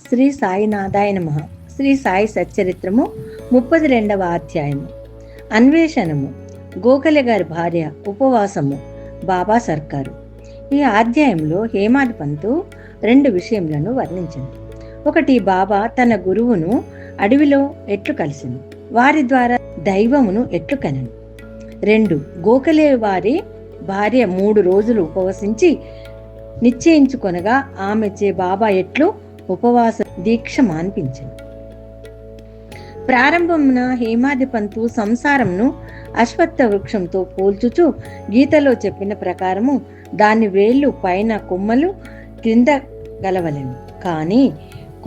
శ్రీ సాయినాథాయ నమః. శ్రీ సాయి సచ్చరిత్రము 32వ అధ్యాయము. అన్వేషణము. గోఖలే గారి భార్య ఉపవాసము. బాబా సర్కారు. ఈ అధ్యాయంలో హేమాడ్ పంతు 2 విషయములను వర్ణించింది. ఒకటి, బాబా తన గురువును అడవిలో ఎట్లు కలిసింది, వారి ద్వారా దైవమును ఎట్లు కనెను. 2, గోఖలే వారి భార్య 3 రోజులు ఉపవసించి నిశ్చయించుకొనగా ఆమెచే బాబా ఎట్లు ఉపవాస దీక్ష మాన్పించింది. ప్రారంభమున హేమాది పంతు సంసారంను అశ్వత్థ వృక్షంతో పోల్చుచు గీతలో చెప్పిన ప్రకారము దాని వేళ్ళు పైన కొమ్మలు క్రింద గలవలెను, కానీ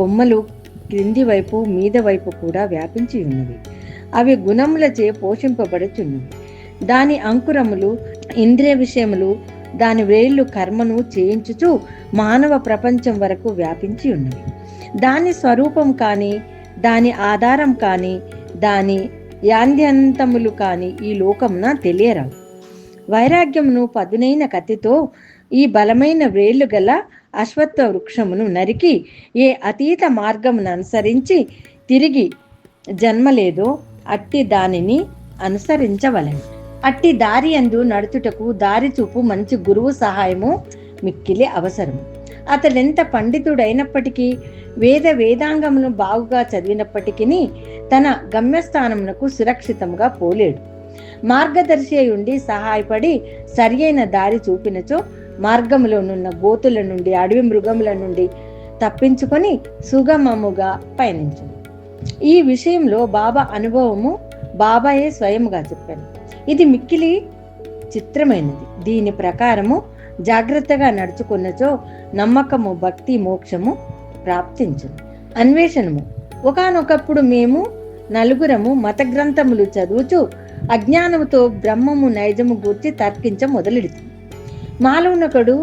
కొమ్మలు క్రింది వైపు మీద వైపు కూడా వ్యాపించి ఉన్నవి. అవి గుణములచే పోషింపబడుచున్నవి. దాని అంకురములు ఇంద్రియ విషయములు, దాని వేళ్ళు కర్మను చేయించుచు మానవ ప్రపంచం వరకు వ్యాపించి ఉన్నవి. దాని స్వరూపం కానీ, దాని ఆధారం కానీ, దాని యాంద్యంతములు కానీ ఈ లోకమున తెలియరావు. వైరాగ్యమును పదునైన కత్తితో ఈ బలమైన వేళ్ళు గల అశ్వత్థ వృక్షమును నరికి ఏ అతీత మార్గమును అనుసరించి తిరిగి జన్మలేదో అట్టి దానిని అనుసరించవలెను. అట్టి దారి యందు నడుచుటకు దారి చూపు మంచి గురువు సహాయము మిక్కిలి అవసరము. అతడెంత పండితుడైనప్పటికీ, వేదాంగమును బాగుగా చదివినప్పటికీ తన గమ్యస్థానమునకు సురక్షితంగా పోలేడు. మార్గదర్శి అయి ఉండి సహాయపడి సరి అయిన దారి చూపినచో మార్గములోనున్న గోతుల నుండి, అడవి మృగముల నుండి తప్పించుకొని సుగమముగా పయనించును. ఈ విషయంలో బాబా అనుభవము బాబాయే స్వయముగా చెప్పాను. ఇది మిక్కిలి చిత్రమైనది. దీని ప్రకారము జాగ్రత్తగా నడుచుకున్నచో నమ్మకము, భక్తి, మోక్షము ప్రాప్తించును. అన్వేషణము. ఒకానొకప్పుడు మేము 4 మత గ్రంథములు చదువుచు అజ్ఞానముతో బ్రహ్మము నైజము గూర్చి తర్కించ మొదలెడుతుంది. మానవునొకడు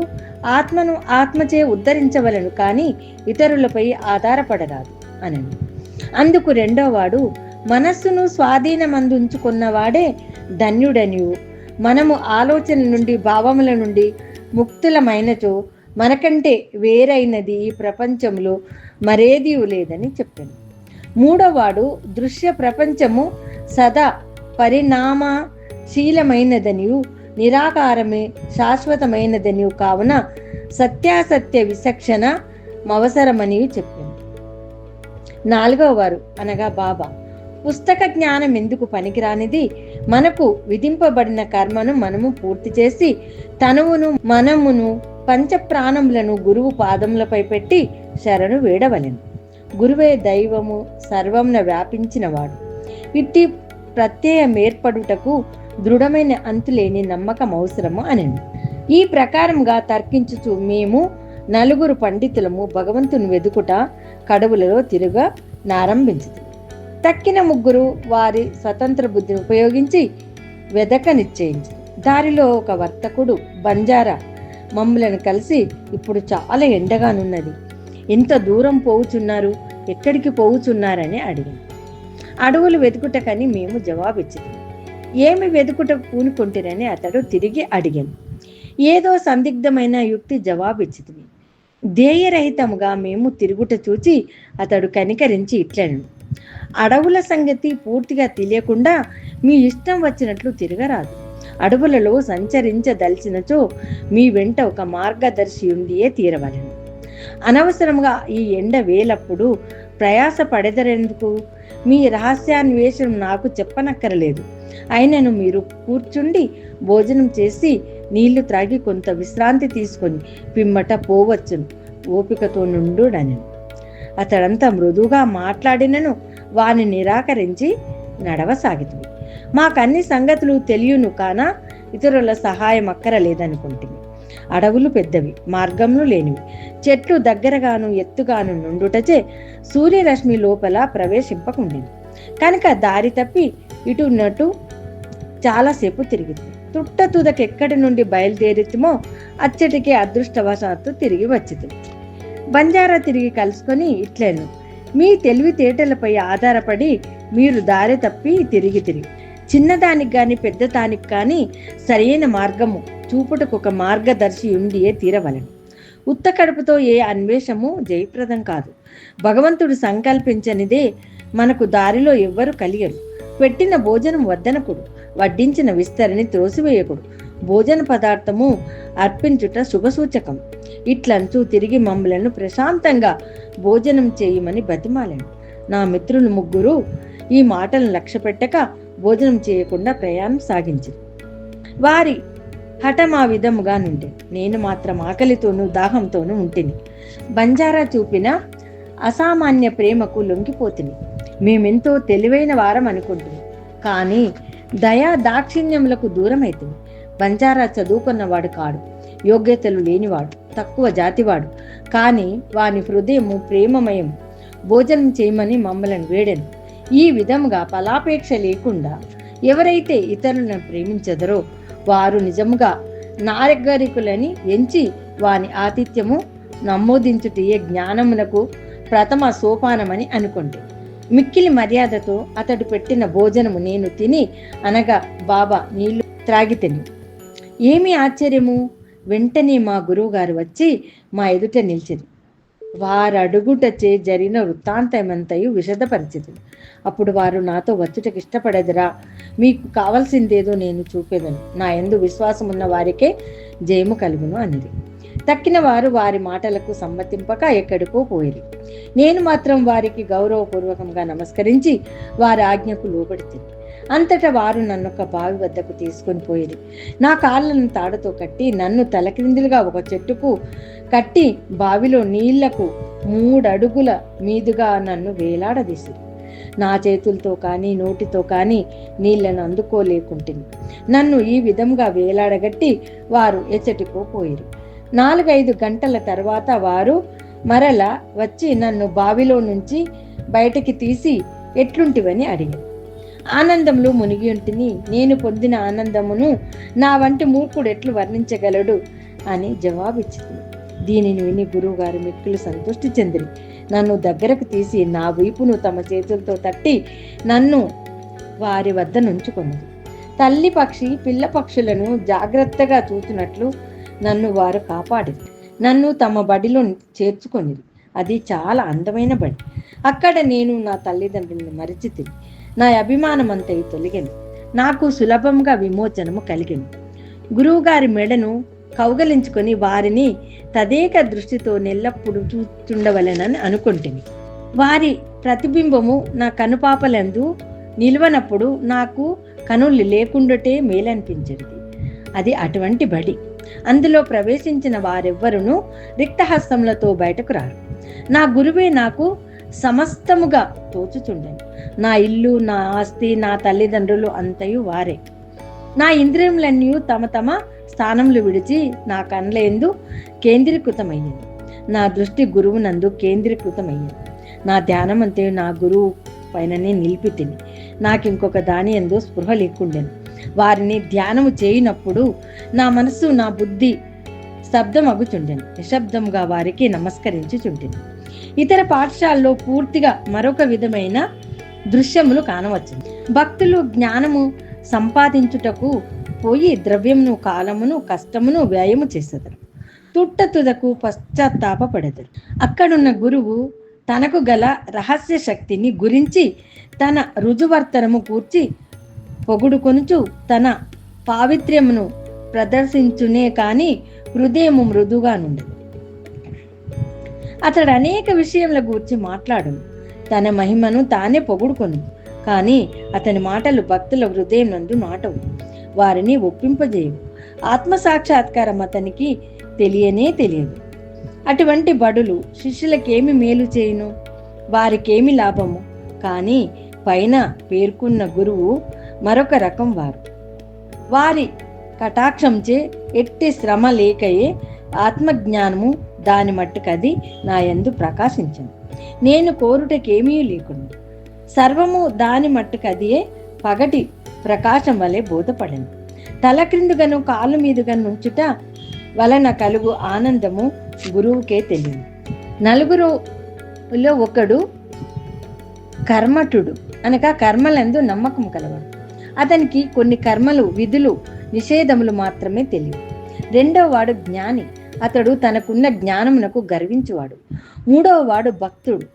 ఆత్మను ఆత్మచే ఉద్ధరించవలను, కానీ ఇతరులపై ఆధారపడరాదు అనను. అందుకు 2వ వాడు, మనస్సును స్వాధీనమందుంచుకున్నవాడే ధన్యుడనియు, మనము ఆలోచన నుండి, భావముల నుండి ముక్తులమైనచో మనకంటే వేరైనది ఈ ప్రపంచంలో మరేదీ లేదని చెప్పాను. 3వ వాడు, దృశ్య ప్రపంచము సదా పరిణామశీలమైనదనియు నిరాకారమే శాశ్వతమైనదనియు కావున సత్యాసత్య విచక్షణ అవసరమని చెప్పాను. 4వ వారు అనగా బాబా, పుస్తక జ్ఞానం ఎందుకు పనికిరానిది, మనకు విధింపబడిన కర్మను మనము పూర్తి చేసి తనువును మనమును పంచప్రాణములను గురువు పాదములపై పెట్టి శరణు వేడవలెను. గురువే దైవము, సర్వమున వ్యాపించినవాడు. ఇట్టి ప్రత్యయం ఏర్పడుటకు దృఢమైన అంతులేని నమ్మకం అవసరము అనెను. ఈ ప్రకారంగా తర్కించుచు మేము 4 పండితులము భగవంతుని వెదుకుట కడవులలో తిరుగా నారంభించింది. తక్కిన 3 వారి స్వతంత్ర బుద్ధిని ఉపయోగించి వెదక నిశ్చయించు. దారిలో ఒక వర్తకుడు బంజారా మమ్ములను కలిసి, ఇప్పుడు చాలా ఎండగానున్నది, ఎంత దూరం పోవుచున్నారు, ఎక్కడికి పోవుచున్నారని అడిగాను. అడవులు వెతుకుటకని మేము జవాబిచ్చింది. ఏమి వెతుకుట పూనుకుంటురని అతడు తిరిగి అడిగాను. ఏదో సందిగ్ధమైన యుక్తి జవాబిచ్చింది. ధ్యేయరహితముగా మేము తిరుగుట చూచి అతడు కనికరించి ఇట్లను, అడవుల సంగతి పూర్తిగా తెలియకుండా మీ ఇష్టం వచ్చినట్లు తిరగరాదు. అడవులలో సంచరించదలిచినచో మీ వెంట ఒక మార్గదర్శి ఉండియే తీరవలెను. అనవసరంగా ఈ ఎండ వేలప్పుడు ప్రయాస పడెదరెందుకు? మీ రహస్యాన్వేషణం నాకు చెప్పనక్కరలేదు. అయినను మీరు కూర్చుండి భోజనం చేసి నీళ్లు త్రాగి కొంత విశ్రాంతి తీసుకొని పిమ్మట పోవచ్చును, ఓపికతో నుండుడనెను. అతడంతా మృదువుగా మాట్లాడినను వాని నిరాకరించి నడవసాగితుంది. మాకన్ని సంగతులు తెలియను కాన ఇతరుల సహాయం అక్కరలేదనుకుంటుంది. అడవులు పెద్దవి, మార్గములు లేనివి, చెట్లు దగ్గరగాను ఎత్తుగాను నుండుటచే సూర్యరశ్మి లోపల ప్రవేశింపకుండింది. కనుక దారి తప్పి ఇటున్నట్టు చాలాసేపు తిరిగింది. తుట్ట తుదకెక్కడి నుండి బయలుదేరితుమో అచ్చటికి అదృష్టవశాత్తు తిరిగి వచ్చింది. బంజారా తిరిగి కలుసుకొని ఇట్లను, మీ తెలివితేటలపై ఆధారపడి మీరు దారి తప్పి తిరిగి చిన్నదానికి కానీ పెద్దదానికి కానీ సరైన మార్గము చూపుటకు ఒక మార్గదర్శి ఉండియే తీరవలెను. ఉత్త కడుపుతో ఏ అన్వేషము జయప్రదం కాదు. భగవంతుడు సంకల్పించనిదే మనకు దారిలో ఎవ్వరు కలిగరు. పెట్టిన భోజనం వద్దనకుడు, వడ్డించిన విస్తరిని త్రోసివేయకుడు. భోజన పదార్థము అర్పించుట శుభసూచకం. ఇట్లంచూ తిరిగి మమ్మలను ప్రశాంతంగా భోజనం చేయమని బతిమాలాడు. నా మిత్రులు ముగ్గురు ఈ మాటలను లక్ష్య పెట్టక భోజనం చేయకుండా ప్రయాణం సాగించారు. వారి హఠం ఆ విధముగా నుండి నేను మాత్రం ఆకలితోనూ దాహంతోనూ ఉంటిని. బంజారా చూపిన అసామాన్య ప్రేమకు లొంగిపోతిని. మేమెంతో తెలివైన వారం అనుకుంటుంది, కానీ దయా దాక్షిణ్యములకు దూరమైతుంది. బంజారా చదువుకున్నవాడు కాడు, యోగ్యతలు లేనివాడు, తక్కువ జాతివాడు, కానీ వాని హృదయము ప్రేమమయం. భోజనం చేయమని మమ్మల్ని వేడెను. ఈ విధముగా ఫలాపేక్ష లేకుండా ఎవరైతే ఇతరులను ప్రేమించదరో వారు నిజముగా నాగరికులని ఎంచి వాని ఆతిథ్యము నమోదించుటయే జ్ఞానమునకు ప్రథమ సోపానమని అనుకుంటే. మిక్కిలి మర్యాదతో అతడు పెట్టిన భోజనము నేను తిని అనగా బాబా నీళ్లు త్రాగితిని. ఏమి ఆశ్చర్యము! వెంటనే మా గురువుగారు వచ్చి మా ఎదుట నిలిచింది. వారడుగుటచే జరిగిన వృత్తాంతమంతయు విశదపరిచింది. అప్పుడు వారు నాతో వచ్చుటకు ఇష్టపడేదిరా, మీకు కావలసిందేదో నేను చూపేదను. నా యందు విశ్వాసం ఉన్న వారికే జయము కలుగును అనిది. తక్కిన వారు వారి మాటలకు సమ్మతింపక ఎక్కడికో పోయిరి. నేను మాత్రం వారికి గౌరవపూర్వకంగా నమస్కరించి వారి ఆజ్ఞకు లోబడితే అంతటా వారు నన్ను ఒక బావి వద్దకు తీసుకొని పోయిరి. నా కాళ్ళను తాడుతో కట్టి నన్ను తలక్రిందులుగా ఒక చెట్టుకు కట్టి బావిలో నీళ్లకు 3 అడుగుల మీదుగా నన్ను వేలాడదీసిరి. నా చేతులతో కానీ నోటితో కానీ నీళ్లను అందుకోలేకుంటుంది. నన్ను ఈ విధంగా వేలాడగట్టి వారు ఎచ్చటికో పోయిరి. 4-5 గంటల తర్వాత వారు మరల వచ్చి నన్ను బావిలో నుంచి బయటికి తీసి ఎట్లుంటివని అడిగారు. ఆనందంలో మునిగి ఉంటిని. నేను పొందిన ఆనందమును నా వంటి మూర్ఖుడు ఎట్లు వర్ణించగలడు అని జవాబిచ్చింది. దీనిని విని గురువుగారు మిక్కులు సంతృష్టి చెందిరి. నన్ను దగ్గరకు తీసి నా వీపును తమ చేతులతో తట్టి నన్ను వారి వద్ద నుంచుకొన్నది. తల్లి పక్షి పిల్ల పక్షులను జాగ్రత్తగా చూసినట్లు నన్ను వారు కాపాడిరి. నన్ను తమ బడిలో చేర్చుకొనిరి. అది చాలా అందమైన బడి. అక్కడ నేను నా తల్లిదండ్రులను మరిచితిని. నా అభిమానమంతయు తొలగెను. నాకు సులభంగా విమోచనము కలిగెను. గురువుగారి మెడను కౌగలించుకొని వారిని తదేక దృష్టితో నెల్లప్పుడు చూచుండవలెనని అనుకుంటుని. వారి ప్రతిబింబము నా కనుపాపలందు నిలువనప్పుడు నాకు కనులు లేకుండాటే మేలనిపించింది. అది అటువంటి బడి. అందులో ప్రవేశించిన వారెవ్వరునూ రిక్తహస్తములతో బయటకు రారు. నా గురువే నాకు సమస్తముగా తోచుచుండెను. నా ఇల్లు, నా ఆస్తి, నా తల్లిదండ్రులు అంతయు వారే. నా ఇంద్రియములన్నీ తమ తమ స్థానములు విడిచి నా కండ్ల యందు కేంద్రీకృతమయ్యింది. నా దృష్టి గురువునందు కేంద్రీకృతమయ్యింది. నా ధ్యానమంతయు నా గురువు పైననే నిలిపితిని. నాకింకొక దాని యందు స్పృహ లేకుండెను. వారిని ధ్యానము చేయనప్పుడు నా మనస్సు, నా బుద్ధి స్తబ్దమగుచుండెను. నిశ్శబ్దంగా వారికి నమస్కరించుచుండెను. ఇతర పాఠశాలలో పూర్తిగా మరొక విధమైన దృశ్యములు కానవచ్చు. భక్తులు జ్ఞానము సంపాదించుటకు పోయి ద్రవ్యమును, కాలమును, కష్టమును వ్యయము చేసేదరు. తుదకు పశ్చాత్తాపపడెదరు. అక్కడున్న గురువు తనకు గల రహస్య శక్తిని గురించి తన రుజువర్తనము కూర్చి పొగుడుకొనుచు తన పావిత్ర్యమును ప్రదర్శించునే కాని హృదయము మృదుగా నుండెను. అతడు అనేక విషయముల గూర్చి మాట్లాడును. తన మహిమను తానే పొగుడుకొను. కానీ అతని మాటలు భక్తుల హృదయం నందు నాటవు, వారిని ఒప్పింపజేయవు. ఆత్మసాక్షాత్కారం అతనికి తెలియనే తెలియదు. అటువంటి బడులు శిష్యులకేమి మేలు చేయును, వారికేమి లాభము? కానీ పైన పేర్కొన్న గురువు మరొక రకం వారు. వారి కటాక్షంచే ఎట్టి శ్రమ లేకయే ఆత్మజ్ఞానము దాని మట్టుకది నా యందు ప్రకాశించను. నేను కోరుటకేమీ లేకుండా సర్వము దాని మట్టుకదియే పగటి ప్రకాశం వలె బోధపడను. తల క్రిందుగాను కాలు మీదుగా నుంచుట వలన కలుగు ఆనందము గురువుకే తెలియదు. నలుగురులో ఒకడు కర్మఠుడు అనగా కర్మలందు నమ్మకం కలవాడు. అతనికి కొన్ని కర్మలు, విధులు, నిషేధములు మాత్రమే తెలియదు. రెండవ వాడు జ్ఞాని. అతడు తనకున్న జ్ఞానమునకు గర్వించువాడు. మూడవ వాడు భక్తుడు,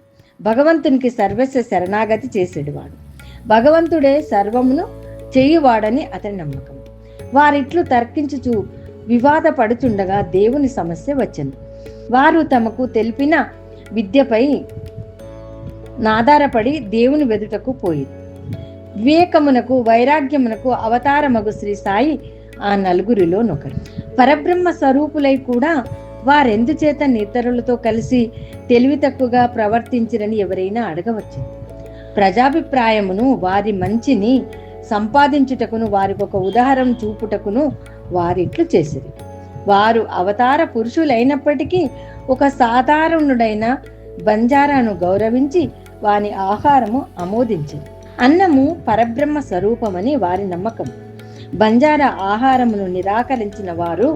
భగవంతునికి సర్వస్వ శరణాగతి చేసేటివాడు. భగవంతుడే సర్వమును చేయువాడని అతని నమ్మకం. వారిట్లు తర్కించుచు వివాద పడుచుండగా దేవుని సమస్య వచ్చెను. వారు తమకు తెలిపిన విద్యపై నాధారపడి దేవుని వెదుటకు పోయి వివేకమునకు వైరాగ్యమునకు అవతారమగు శ్రీ సాయి ఆ నలుగురిలో నొకరు. పరబ్రహ్మ స్వరూపులై కూడా వారెందుచేత ఇతరులతో కలిసి తెలివి తక్కువగా ప్రవర్తించిరని ఎవరైనా అడగవచ్చు. ప్రజాభిప్రాయమును వారి మంచిని సంపాదించుటకును వారికి ఒక ఉదాహరణ చూపుటకును వారిట్లు చేసిరి. వారు అవతార పురుషులైనప్పటికీ ఒక సాధారణుడైన బంజారాను గౌరవించి వాని ఆహారము ఆమోదించింది. అన్నము పరబ్రహ్మ స్వరూపమని వారి నమ్మకం. బంజారా ఆహారమును నిరాకరించిన వారు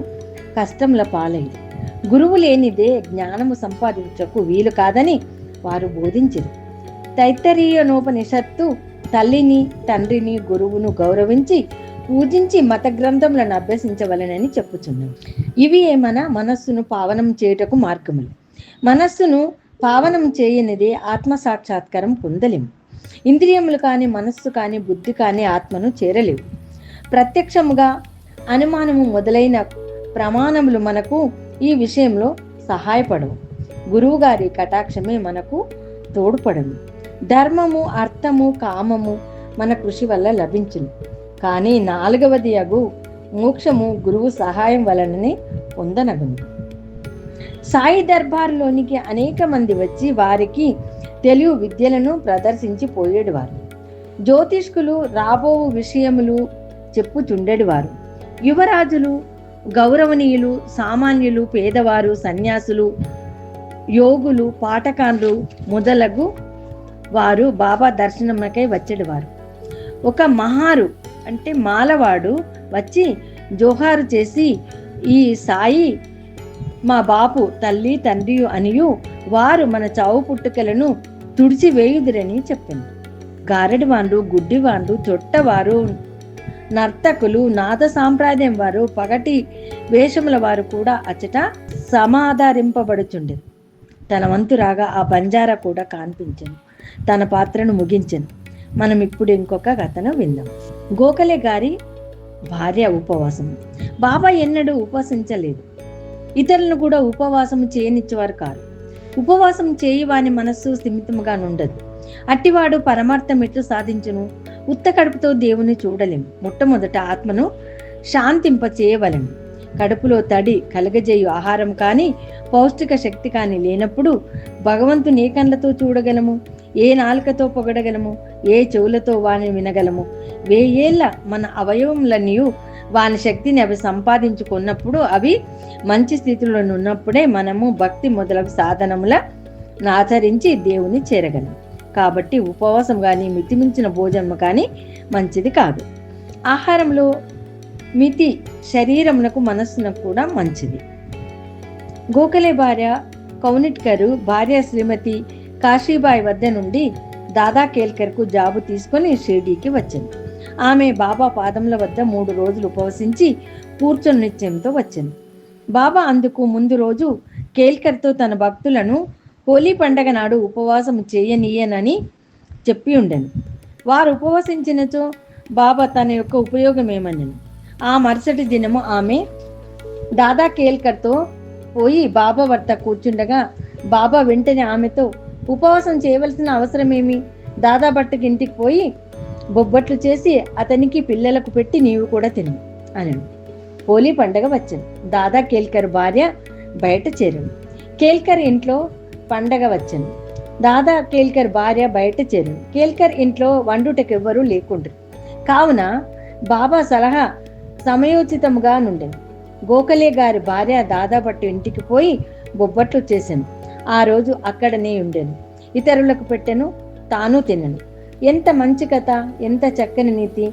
కష్టముల పాలయ్యారు. గురువు లేనిదే జ్ఞానము సంపాదించకు వీలు కాదని వారు బోధించారు. తైత్తరీయోపనిషత్తు తల్లిని తండ్రిని గురువును గౌరవించి పూజించి మత గ్రంథములను అభ్యసించవలనని చెప్పుచున్నాం. ఇవి ఏమన్నా మనస్సును పావనం చేయుటకు మార్గములు. మనస్సును పావనం చేయనిదే ఆత్మ సాక్షాత్కారం పొందలేము. ఇంద్రియములు కానీ మనస్సు కానీ బుద్ధి కానీ ఆత్మను చేరలేవు. ప్రత్యక్షముగా అనుమానము మొదలైన ప్రమాణములు మనకు ఈ విషయంలో సహాయపడవు. గురువుగారి కటాక్షమే మనకు తోడ్పడము. ధర్మము అర్థము కామము మన కృషి వల్ల లభించును. కానీ నాలుగవది అగు మోక్షము గురువు సహాయం వలననే పొందనగును. సాయి దర్బార్లోనికి అనేక మంది వచ్చి వారికి తెలివి విద్యలను ప్రదర్శించి పోయేటివారు. జ్యోతిష్కులు రాబో విషయములు చెప్పుచుండేటివారు. యువరాజులు, గౌరవనీయులు, సామాన్యులు, పేదవారు, సన్యాసులు, యోగులు, పాఠకాండ్రు మొదలగు వారు బాబా దర్శనమునకై వచ్చేటివారు. ఒక మహారు అంటే మాలవాడు వచ్చి జోహారు చేసి, ఈ సాయి మా బాపు తల్లి తండ్రి అనియు వారు మన చావు పుట్టుకలను తుడిచివేయుదురని చెప్పింది. గారడివాండ్రు, గుడ్డివాండ్రు, చొట్టవారు, నర్తకులు, నాద సాంప్రదాయం వారు, పగటి వేషముల వారు కూడా అచ్చట సమాధారింపబడుచుండెను. తన వంతు రాగా ఆ బంజారా కూడా కాన్పించెను. తన పాత్రను ముగించెను. మనం ఇప్పుడు ఇంకొక కథను విందాం. గోఖలే గారి భార్య ఉపవాసం. బాబా ఎన్నడూ ఉపవసించలేదు. ఇతరులను కూడా ఉపవాసం చేయనిచ్చేవారు కాదు. ఉపవాసం చేయి వాని మనస్సు స్థిమితముగా నుండదు. అట్టివాడు పరమార్థం ఎట్లు సాధించును? ఉత్త కడుపుతో దేవుని చూడలేము. మొట్టమొదట ఆత్మను శాంతింప చేయవలెను. కడుపులో తడి కలగజేయు ఆహారం కానీ పౌష్టిక శక్తి కానీ లేనప్పుడు భగవంతుని ఏ కళ్ళతో చూడగలము? ఏ నాలుకతో పొగడగలము? ఏ చెవులతో వాని వినగలము? 1000 ఏళ్ల మన అవయవములన్నీ వాని శక్తిని అవి సంపాదించుకున్నప్పుడు, అవి మంచి స్థితిలో ఉన్నప్పుడే మనము భక్తి మొదలగు సాధనములను ఆచరించి దేవుని చేరగలం. కాబట్టి ఉపవాసం కానీ మితిమించిన భోజనం కానీ మంచిది కాదు. ఆహారంలో మితి శరీరమునకు మనస్సునకు కూడా మంచిది. గోఖలే భార్య కౌనిట్కరు భార్య శ్రీమతి కాశీబాయి వద్ద నుండి దాదా కేల్కర్కు జాబు తీసుకొని షిర్డీకి వచ్చింది. ఆమె బాబా పాదముల వద్ద 3 రోజులు ఉపవసించి కూర్చొని నిశ్చయంతో వచ్చింది. బాబా అందుకు ముందు రోజు కేల్కర్తో తన భక్తులను హోలీ పండగ నాడు ఉపవాసం చేయనీయనని చెప్పి ఉండెను. వారు ఉపవసించినచో బాబా తన యొక్క ఉపయోగం ఏమనెను. ఆ మరుసటి దినము ఆమె దాదా కేల్కర్తో పోయి బాబా వద్ద కూర్చుండగా బాబా వెంటనే ఆమెతో, ఉపవాసం చేయవలసిన అవసరమేమి? దాదా భట్టకి ఇంటికి పోయి బొబ్బట్లు చేసి అతనికి పిల్లలకు పెట్టి నీవు కూడా తిను అన్నాడు. హోలీ పండగ వచ్చింది. దాదా కేల్కర్ భార్య బయట చేరింది. కేల్కర్ ఇంట్లో పండగ వచ్చింది. దాదా కేల్కర్ భార్య బయట చేరింది. కేల్కర్ ఇంట్లో వండుటకు ఎవ్వరూ లేకుండ్రు. కావున బాబా సలహా సమయోచితముగా నుండెను. గోఖలే గారి భార్య దాదా భట్టు ఇంటికి పోయి బొబ్బట్లు చేశాను. ఆ రోజు అక్కడనే ఉండెను. ఇతరులకు పెట్టెను, తాను తినను. ఎంత మంచి కథ, ఎంత చక్కని నీతి!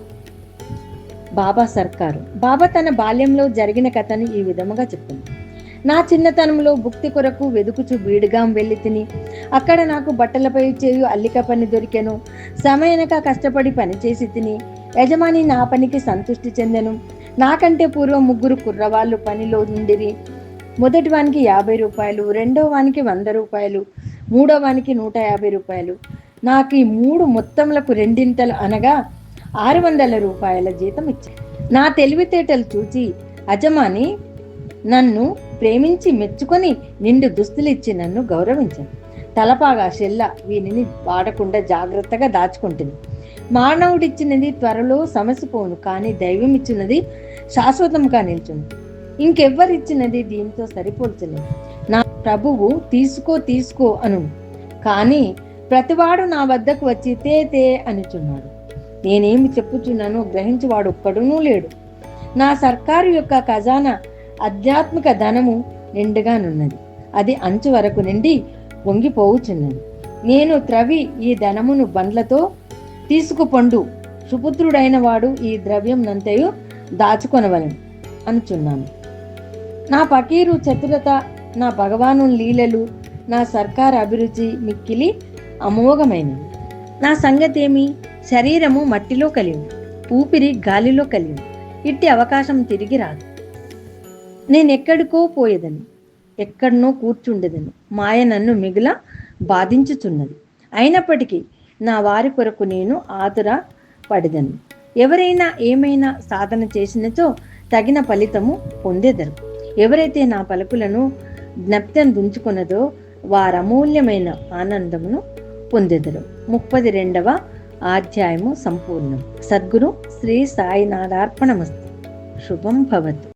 బాబా సర్కారు. బాబా తన బాల్యంలో జరిగిన కథను ఈ విధముగా చెప్పింది. నా చిన్నతనంలో భుక్తి కొరకు వెదుకుచు బీడుగాం వెళ్ళి తిని, అక్కడ నాకు బట్టలపై చేయు అల్లిక పని దొరికెను. సమయనక కష్టపడి పనిచేసి తిని, యజమాని నా పనికి సంతృష్టి చెందెను. నాకంటే పూర్వం 3 కుర్రవాళ్ళు పనిలో ఉండిరి. మొదటి వానికి 50 రూపాయలు, రెండో వానికి 100 రూపాయలు, మూడో వానికి 150 రూపాయలు. నాకు ఈ 3 మొత్తములకు రెండింతలు అనగా 600 రూపాయల జీతం ఇచ్చాడు. నా తెలివితేటలు చూచి యజమాని నన్ను ప్రేమించి మెచ్చుకొని నిండు దుస్తులిచ్చి నన్ను గౌరవించాను. తలపాగా, షెల్ల వీనిని వాడకుండా జాగ్రత్తగా దాచుకుంటుంది. మానవుడిచ్చినది త్వరలో సమసిపోను, కానీ దైవం ఇచ్చినది శాశ్వతంగా నిల్చును. ఇంకెవ్వరిచ్చినది దీంతో సరిపోల్చలేదు. నా ప్రభువు తీసుకో అను, కానీ ప్రతివాడు నా వద్దకు వచ్చి తే అనుచున్నాడు. నేనేమి చెప్పుచున్నానో గ్రహించువాడు ఒక్కడునూ లేడు. నా సర్కారు యొక్క ఖజానా ఆధ్యాత్మిక ధనము నిండుగానున్నది. అది అంచు వరకు నిండి పొంగిపోవుచున్నది. నేను త్రవి ఈ ధనమును బండ్లతో తీసుకుపండు. సుపుత్రుడైన వాడు ఈ ద్రవ్యం నంతయు దాచుకొనవలను అనుచున్నాను. నా పకీరు చతురత, నా భగవాను లీలలు, నా సర్కారు అభిరుచి మిక్కిలి అమోఘమైనవి. నా సంగతి ఏమి? శరీరము మట్టిలో కలిగి, ఊపిరి గాలిలో కలిగి, ఇట్టి అవకాశం తిరిగి రాదు. నేనెక్కడికో పోయేదని, ఎక్కడనో కూర్చుండేదని మాయ నన్ను మిగుల బాధించుచున్నది. అయినప్పటికీ నా వారి కొరకు నేను ఆతుర పడిదను. ఎవరైనా ఏమైనా సాధన చేసినచో తగిన ఫలితము పొందేదరు. ఎవరైతే నా పలుకులను జ్ఞప్తిని దుంచుకున్నదో వారు అమూల్యమైన ఆనందమును పొందెదరు. 32వ అధ్యాయము సంపూర్ణం. సద్గురు శ్రీ సాయినాథార్పణమస్తు. శుభం భవతు.